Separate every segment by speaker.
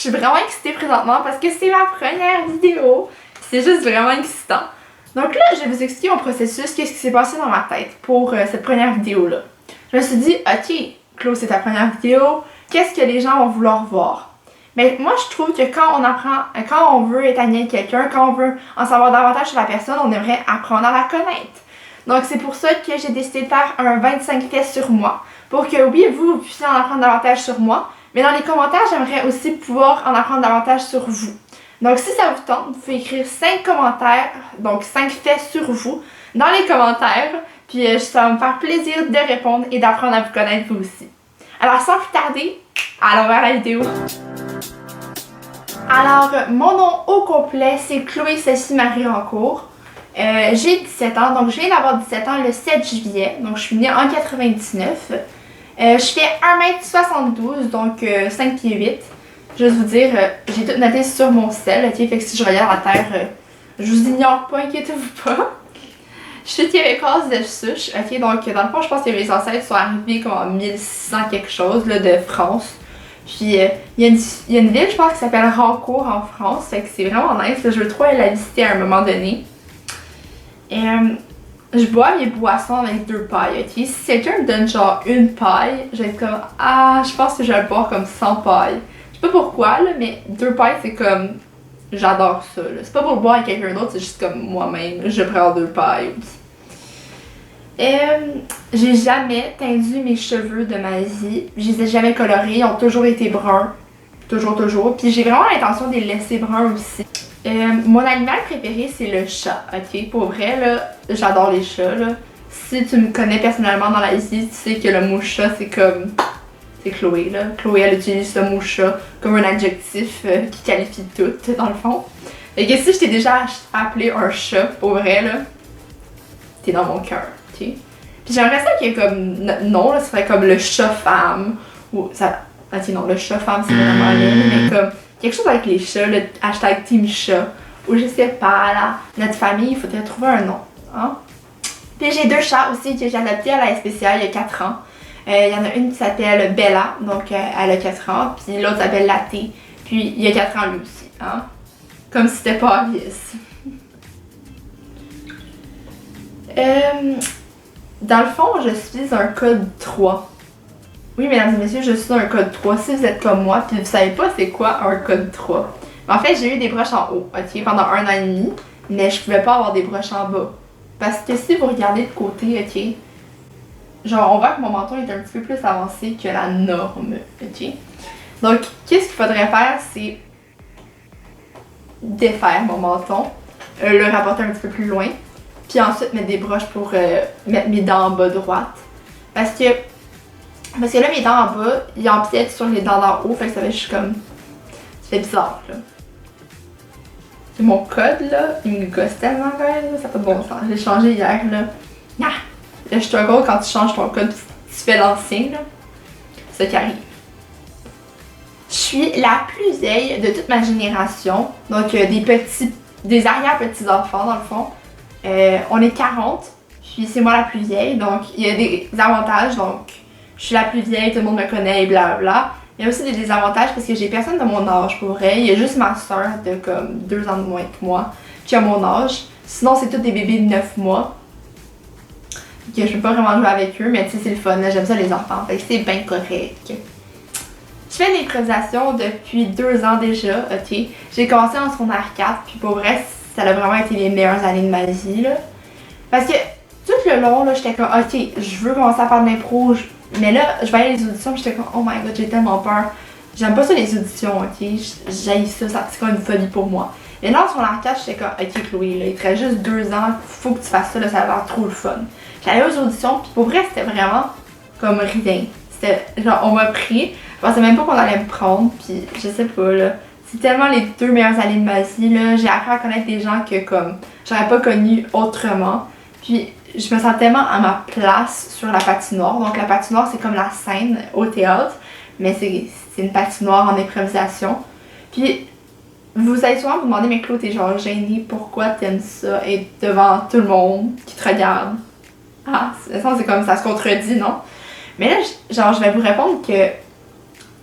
Speaker 1: suis vraiment excitée présentement parce que c'est ma première vidéo. C'est juste vraiment excitant. Donc là, je vais vous expliquer mon processus, qu'est-ce qui s'est passé dans ma tête pour cette première vidéo-là. Je me suis dit, ok, Chloé, c'est ta première vidéo, qu'est-ce que les gens vont vouloir voir? Mais moi, je trouve que quand on veut être ami avec quelqu'un, quand on veut en savoir davantage sur la personne, on aimerait apprendre à la connaître. Donc c'est pour ça que j'ai décidé de faire un 25 faits sur moi. Pour que oui, vous puissiez en apprendre davantage sur moi, mais dans les commentaires, j'aimerais aussi pouvoir en apprendre davantage sur vous. Donc si ça vous tente, vous pouvez écrire 5 commentaires, donc 5 faits sur vous, dans les commentaires. Puis ça va me faire plaisir de répondre et d'apprendre à vous connaître vous aussi. Alors sans plus tarder, allons vers la vidéo. Alors, mon nom au complet, c'est Chloé Cécile-Marie Rancourt. J'ai 17 ans, donc je viens d'avoir 17 ans le 7 juillet, donc je suis née en 99. Je fais 1m72, donc 5 pieds 8. Juste vous dire, j'ai tout noté sur mon sel, ok? Fait que si je regarde la terre, je vous ignore pas, inquiétez-vous pas. Je suis québécoise de souche, ok? Donc dans le fond, je pense que mes ancêtres sont arrivés comme en 1600 quelque chose là, de France. Puis il y a une ville, je pense, qui s'appelle Rancourt en France, fait que c'est vraiment nice, là, je veux trop aller la visiter à un moment donné. Je bois mes boissons avec 2 pailles, ok? Si quelqu'un me donne genre une paille, je vais être comme, ah, je pense que je vais le boire comme 100 pailles. Je sais pas pourquoi, là, mais 2 pailles, c'est comme, j'adore ça, là. C'est pas pour le boire avec quelqu'un d'autre, c'est juste comme moi-même, je prends 2 pailles. J'ai jamais tendu mes cheveux de ma vie, je les ai jamais colorés, ils ont toujours été bruns, toujours. Puis j'ai vraiment l'intention de les laisser bruns aussi. Mon animal préféré c'est le chat, ok? Pour vrai là, j'adore les chats là. Si tu me connais personnellement dans la vie, tu sais que le mot chat c'est comme... C'est Chloé là. Chloé elle utilise le mot chat comme un adjectif qui qualifie tout dans le fond. Et que si je t'ai déjà appelé un chat, pour vrai là, t'es dans mon cœur, ok? Puis j'aimerais ça qu'il y ait comme... Non là, ce serait comme le chat-femme. Ou ça... Ok non, le chat-femme c'est vraiment laid, mais comme... Quelque chose avec les chats, le hashtag Team Chat, ou je sais pas, là, notre famille, il faudrait trouver un nom. Hein? Puis j'ai 2 chats aussi que j'ai adoptés à la SPCA il y a 4 ans. Il y en a une qui s'appelle Bella, donc elle a 4 ans, puis l'autre s'appelle Latte, puis il y a 4 ans lui aussi. Hein? Comme si c'était pas obvious. Dans le fond, je suis un code 3. Oui, mesdames et messieurs, je suis un code 3. Si vous êtes comme moi, puis vous savez pas c'est quoi un code 3. En fait, j'ai eu des broches en haut, ok, pendant 1 an et demi, mais je pouvais pas avoir des broches en bas. Parce que si vous regardez de côté, ok, genre on voit que mon menton est un petit peu plus avancé que la norme, ok. Donc, qu'est-ce qu'il faudrait faire, c'est défaire mon menton, le rapporter un petit peu plus loin, puis ensuite mettre des broches pour mettre mes dents en bas droite. Parce que là, mes dents en bas, ils empiètent sur les dents d'en haut, fait que ça fait juste comme... Ça fait bizarre, là. Et mon code, là, il me gosse tellement, quand même, là, ça n'a pas de bon sens. J'ai changé hier, là. Ah! Le struggle, quand tu changes ton code, tu fais l'ancien, là. C'est ça qui arrive. Je suis la plus vieille de toute ma génération. Donc, des arrière-petits-enfants, dans le fond. On est 40, puis c'est moi la plus vieille, donc il y a des avantages, donc... Je suis la plus vieille, tout le monde me connaît et blablabla. Il y a aussi des désavantages parce que j'ai personne de mon âge pour vrai. Il y a juste ma soeur de comme 2 ans de moins que moi qui a mon âge. Sinon, c'est tous des bébés de 9 mois. Que je peux pas vraiment jouer avec eux, mais tu sais, c'est le fun. J'aime ça les enfants, fait que c'est bien correct. Je fais l'improvisation depuis 2 ans déjà, ok. J'ai commencé en secondaire 4, puis pour vrai, ça a vraiment été les meilleures années de ma vie, là. Parce que tout le long, là, j'étais comme, ok, je veux commencer à faire de l'impro. Mais là, je voyais les auditions et j'étais comme, oh my god, j'ai tellement peur. J'aime pas ça les auditions, ok? J'haïs ça, c'est comme une folie pour moi. Mais là, en secondaire 4, j'étais comme, ok Chloé, là, il te reste juste 2 ans, faut que tu fasses ça, là, ça va avoir trop le fun. J'allais aux auditions, puis pour vrai, c'était vraiment comme rien. C'était genre, on m'a pris, je pensais même pas qu'on allait me prendre, puis je sais pas, là. C'est tellement les 2 meilleures années de ma vie, là. J'ai appris à connaître des gens que, comme, j'aurais pas connu autrement. Puis, je me sens tellement à ma place sur la patinoire. Donc la patinoire c'est comme la scène au théâtre, mais c'est une patinoire en improvisation. Puis vous allez souvent vous demander, mais Claude, t'es genre gênée, pourquoi t'aimes ça être devant tout le monde qui te regarde? Ah, c'est comme ça se contredit, non? Mais là, genre je vais vous répondre que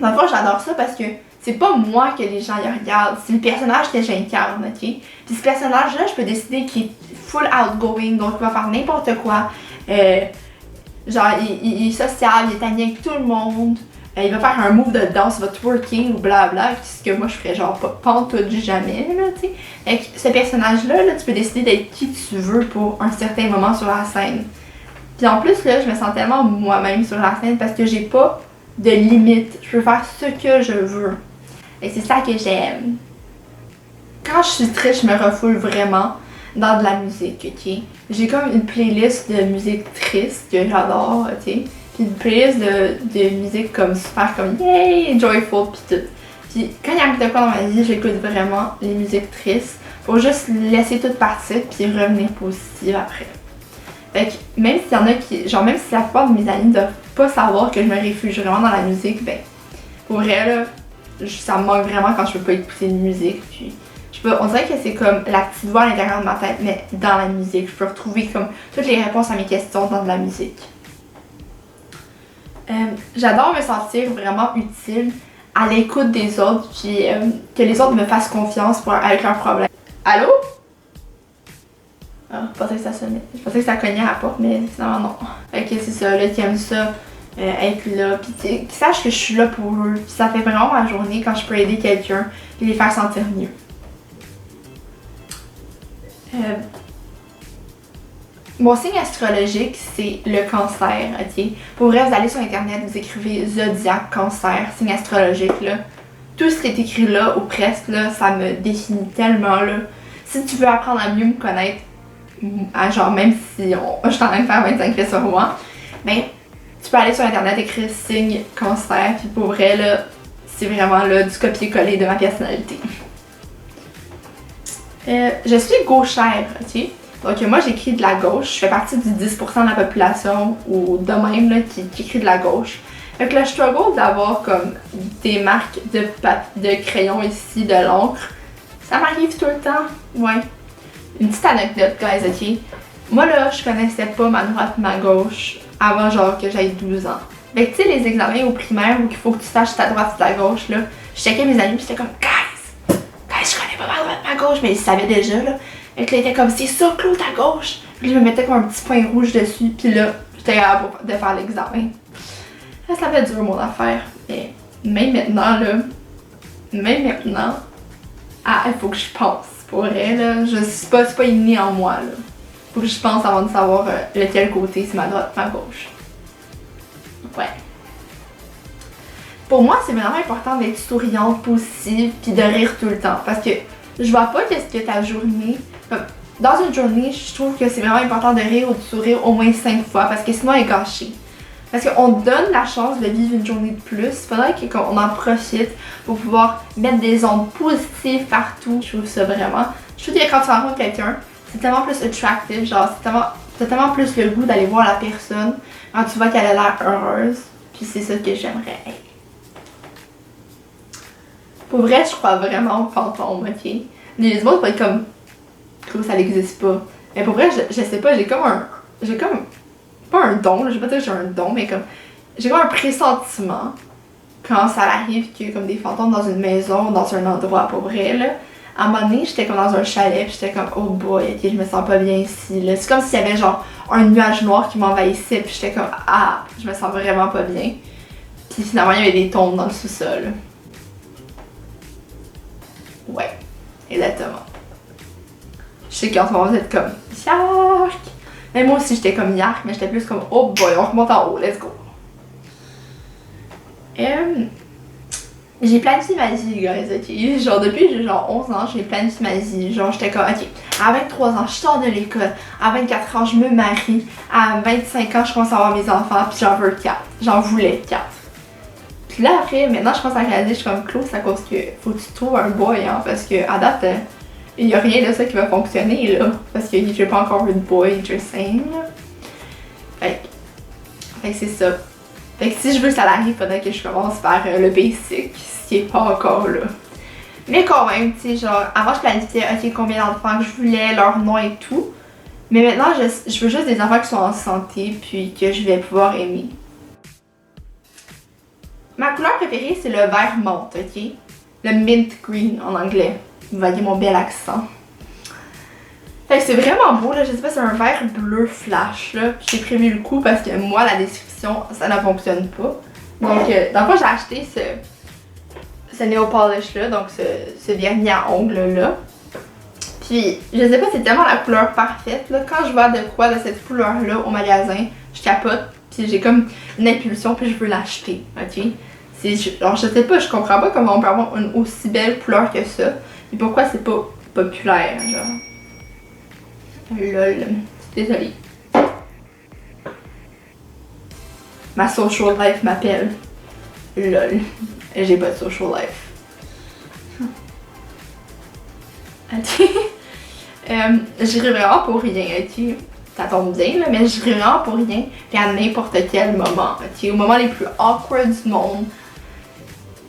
Speaker 1: dans le fond j'adore ça parce que c'est pas moi que les gens y regardent, c'est le personnage que j'incarne, ok? Puis ce personnage-là, je peux décider qu'il est full outgoing, donc il va faire n'importe quoi. Genre, il est social, il est ami avec tout le monde. Il va faire un move de danse, il va twerking ou blabla, ce que moi je ferais genre pas en tout jamais, là, tu sais. Fait que ce personnage-là, là, tu peux décider d'être qui tu veux pour un certain moment sur la scène. Puis en plus, là, je me sens tellement moi-même sur la scène parce que j'ai pas de limite. Je peux faire ce que je veux. Et c'est ça que j'aime. Quand je suis triste, je me refoule vraiment dans de la musique, ok? J'ai comme une playlist de musique triste que j'adore, ok? Puis une playlist de musique comme super comme yay, joyful pis tout. Puis quand il y a de quoi dans ma vie, j'écoute vraiment les musiques tristes pour juste laisser tout partir puis revenir positive après. Fait que même s'il y en a qui, genre même si la plupart de mes amis ne doivent pas savoir que je me réfugie vraiment dans la musique, ben pour vrai là, ça me manque vraiment quand je peux pas écouter de musique. Puis on dirait que c'est comme la petite voix à l'intérieur de ma tête, mais dans la musique. Je peux retrouver comme toutes les réponses à mes questions dans de la musique. J'adore me sentir vraiment utile à l'écoute des autres, puis que les autres me fassent confiance avec leurs problèmes. Allô? Ah, je pensais que ça sonnait. Je pensais que ça cognait à la porte, mais finalement non. Fait que c'est ça, là, qui aime ça, être là, puis qu'ils sachent que je suis là pour eux. Puis ça fait vraiment ma journée quand je peux aider quelqu'un et les faire sentir mieux. Mon signe astrologique, c'est le cancer, ok? Pour vrai, vous allez sur internet, vous écrivez Zodiac, cancer, signe astrologique, là. Tout ce qui est écrit là, ou presque, là, ça me définit tellement, là. Si tu veux apprendre à mieux me connaître, genre même si je suis en train de faire 25 faits sur moi, ben, tu peux aller sur internet, écrire signe cancer, puis pour vrai, là, c'est vraiment là du copier-coller de ma personnalité. Je suis gauchère, ok? Donc moi j'écris de la gauche, je fais partie du 10% de la population ou de même là, qui écrit de la gauche. Fait que le struggle d'avoir comme des marques de crayon ici, de l'encre, ça m'arrive tout le temps, ouais. Une petite anecdote guys, ok? Moi là, je connaissais pas ma droite et ma gauche avant genre que j'aille 12 ans. Fait que tu sais les examens au primaire où il faut que tu saches ta droite et ta gauche là, je checkais mes amis pis j'étais comme guys, je connais pas ma droite et ma gauche, mais ils savaient déjà là. Et là, il était comme, c'est ça, Claude, à gauche. Puis je me mettais comme un petit point rouge dessus. Puis là, j'étais capable de faire l'examen. Ça fait dur, mon affaire. Mais même maintenant, il faut que je pense. Pour vrai, là, c'est pas inné en moi, là. Faut que je pense avant de savoir lequel côté, c'est ma droite ou ma gauche. Ouais. Pour moi, c'est vraiment important d'être souriante, positive, puis de rire tout le temps. Parce que je vois pas qu'est-ce que ta journée... Dans une journée, je trouve que c'est vraiment important de rire ou de sourire au moins 5 fois parce que sinon elle est gâchée. Parce qu'on donne la chance de vivre une journée de plus, il faudrait qu'on en profite pour pouvoir mettre des ondes positives partout. Je trouve ça vraiment... Je trouve que quand tu rencontres quelqu'un, c'est tellement plus attractive, genre t'as tellement plus le goût d'aller voir la personne quand tu vois qu'elle a l'air heureuse. Puis c'est ça que j'aimerais être. Pour vrai, je crois vraiment aux fantômes, ok? Les autres vont être comme ça n'existe pas. Mais pour vrai, je sais pas, j'ai comme pas un don, là, je vais pas dire que j'ai un don, mais comme j'ai comme un pressentiment quand ça arrive qu'il y a comme des fantômes dans une maison, dans un endroit, pour vrai, là. À un moment donné, j'étais comme dans un chalet, puis j'étais comme oh boy, ok, je me sens pas bien ici, là. C'est comme s'il y avait genre un nuage noir qui m'envahissait, puis j'étais comme ah, je me sens vraiment pas bien. Puis finalement, il y avait des tombes dans le sous-sol. Ouais, exactement. Je sais qu'en ce moment vous êtes comme yark! Mais moi aussi j'étais comme yark, mais j'étais plus comme oh boy, on remonte en haut, let's go! J'ai planifié ma vie, guys, ok? Genre depuis j'ai genre 11 ans, j'ai planifié ma vie. Genre j'étais comme ok, à 23 ans je sors de l'école, à 24 ans je me marie, à 25 ans je commence à avoir mes enfants, puis j'en veux 4. J'en voulais 4. Puis là après, maintenant je commence à réaliser, je suis comme Claude, c'est à cause que faut que tu trouves un boy, hein, parce que à date, il n'y a rien de ça qui va fonctionner là, parce que j'ai pas encore une boy, just saying. Fait que c'est ça. Fait que si je veux que ça arrive, il faudrait que je commence par le basic, ce qui est pas encore là. Mais quand même, tu sais, genre, avant je planifiais, ok, combien d'enfants que je voulais, leur nom et tout. Mais maintenant, je veux juste des enfants qui sont en santé, puis que je vais pouvoir aimer. Ma couleur préférée, c'est le vert menthe, ok? Le mint green en anglais. Vous voyez mon bel accent. Fait que c'est vraiment beau, là. Je sais pas, c'est un vert bleu flash, là. J'ai prévu le coup parce que moi, la description, ça ne fonctionne pas. Donc, dans le fond, j'ai acheté ce nail polish là, donc ce vernis à ongles là. Puis, je sais pas, c'est tellement la couleur parfaite, là. Quand je vois de quoi de cette couleur là au magasin, je capote. Puis j'ai comme une impulsion, puis je veux l'acheter, ok? Alors, je sais pas, je comprends pas comment on peut avoir une aussi belle couleur que ça. Et pourquoi c'est pas populaire, genre. Lol. Désolée. Ma social life m'appelle. Lol. J'ai pas de social life. Ok. J'irai vraiment pour rien, ok? Ça tombe bien, là, mais j'irai vraiment pour rien. Puis à n'importe quel moment, ok? Au moment les plus awkward du monde.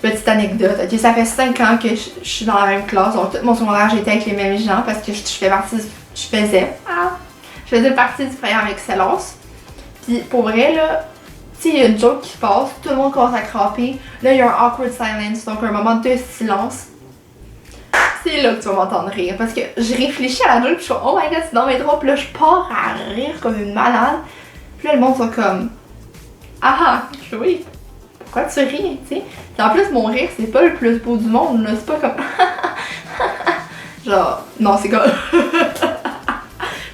Speaker 1: Petite anecdote, ok? Ça fait 5 ans que je suis dans la même classe. Donc, tout mon secondaire, j'étais avec les mêmes gens parce que je faisais partie du programme Excellence. Puis pour vrai, là, tu sais, il y a une joke qui passe, tout le monde commence à craper. Là, il y a un awkward silence, donc un moment de silence. C'est là que tu vas m'entendre rire. Parce que je réfléchis à la joke, puis je suis oh my god, c'est dans mes droits. Puis là, je pars à rire comme une malade. Puis là, le monde sont comme ah, Chloé, pourquoi tu ris, tu sais? Puis en plus, mon rire, c'est pas le plus beau du monde, là. C'est pas comme genre, non, c'est comme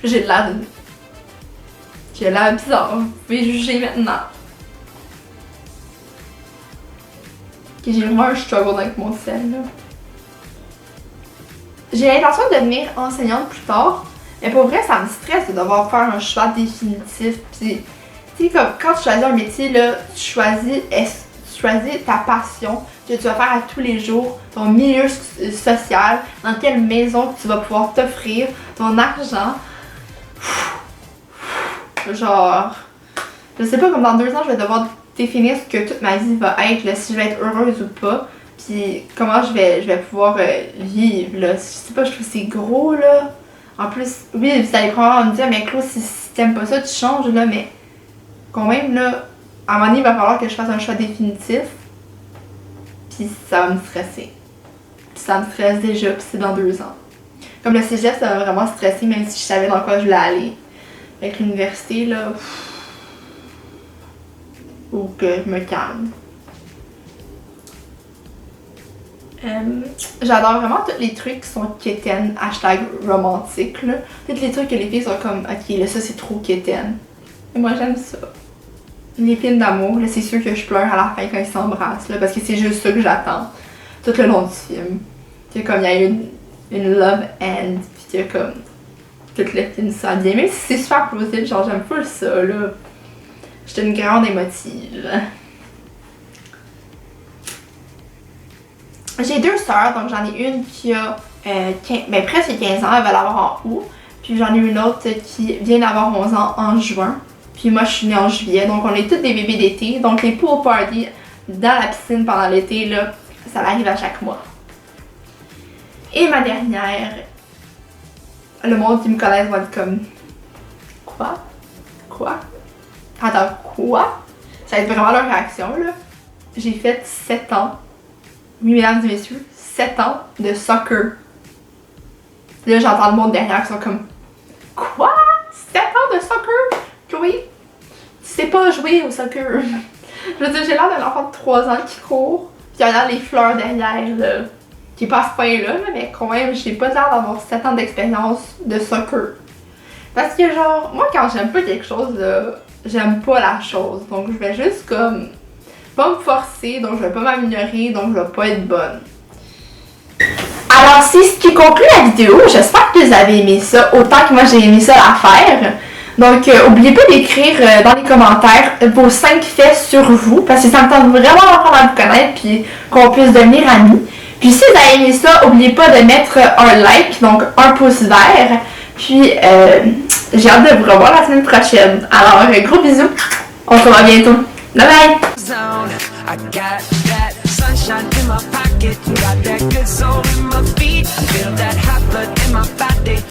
Speaker 1: j'ai l'air bizarre. Vous pouvez juger maintenant. Okay, j'ai vraiment un struggle avec mon sel, là. J'ai l'intention de devenir enseignante plus tard, mais pour vrai, ça me stresse de devoir faire un choix définitif. Puis, tu sais, comme quand tu choisis un métier, là, tu choisis ta passion que tu vas faire à tous les jours, ton milieu social, dans quelle maison tu vas pouvoir t'offrir, ton argent. Genre, je sais pas, comme dans 2 ans, je vais devoir définir ce que toute ma vie va être, là, si je vais être heureuse ou pas. Puis comment je vais pouvoir vivre, là. Je sais pas, je trouve que c'est gros, là. En plus, oui, vous allez probablement me dire, mais Claude, si t'aimes pas ça, tu changes, là. Mais quand même, là, à un moment donné, il va falloir que je fasse un choix définitif. Puis ça va me stresser. Puis ça me stresse déjà, puis c'est dans 2 ans. Comme le cégep, ça va vraiment stresser, même si je savais dans quoi je voulais aller. Avec l'université, là, ou que je me calme. J'adore vraiment tous les trucs qui sont quétaines, hashtag romantique, là. Tous les trucs que les filles sont comme, ok, là, ça c'est trop quétaine. Et moi j'aime ça. Les films d'amour, là, c'est sûr que je pleure à la fin quand ils s'embrassent, là, parce que c'est juste ça que j'attends tout le long du film. Tu sais, comme il y a une love end, pis il y a comme tout le film ça bien, même si c'est super plausible, genre j'aime pas ça, là. J'étais une grande émotive. J'ai 2 sœurs, donc j'en ai une qui a presque 15 ans, elle va l'avoir en août. Puis j'en ai une autre qui vient d'avoir 11 ans en juin. Puis moi je suis née en juillet, donc on est toutes des bébés d'été. Donc les pool parties dans la piscine pendant l'été, là, ça arrive à chaque mois. Et ma dernière, le monde qui me connaît va être comme quoi? Attends, quoi? Ça va être vraiment leur réaction, là. J'ai fait 7 ans. Oui, mesdames et messieurs, 7 ans de soccer. Là, j'entends le monde derrière qui sont comme quoi? 7 ans de soccer? Chloé, tu sais pas jouer au soccer. Je veux dire, j'ai l'air d'un enfant de 3 ans qui court, puis il y a les fleurs derrière, là, qui est pas à ce point-là, mais quand même, j'ai pas l'air d'avoir 7 ans d'expérience de soccer. Parce que, genre, moi, quand j'aime pas quelque chose, là, j'aime pas la chose. Donc, je vais juste comme pas me forcer, donc je vais pas m'améliorer, donc je vais pas être bonne. Alors c'est ce qui conclut la vidéo, j'espère que vous avez aimé ça autant que moi j'ai aimé ça la faire. Donc n'oubliez pas d'écrire dans les commentaires vos 5 faits sur vous, parce que ça me tente vraiment d'apprendre à vous connaître puis qu'on puisse devenir amis. Puis si vous avez aimé ça, n'oubliez pas de mettre un like, donc un pouce vert. Puis j'ai hâte de vous revoir la semaine prochaine. Alors gros bisous, on se revoit bientôt. Bye bye! I got that sunshine in my pocket, got that good soul in my feet. I feel that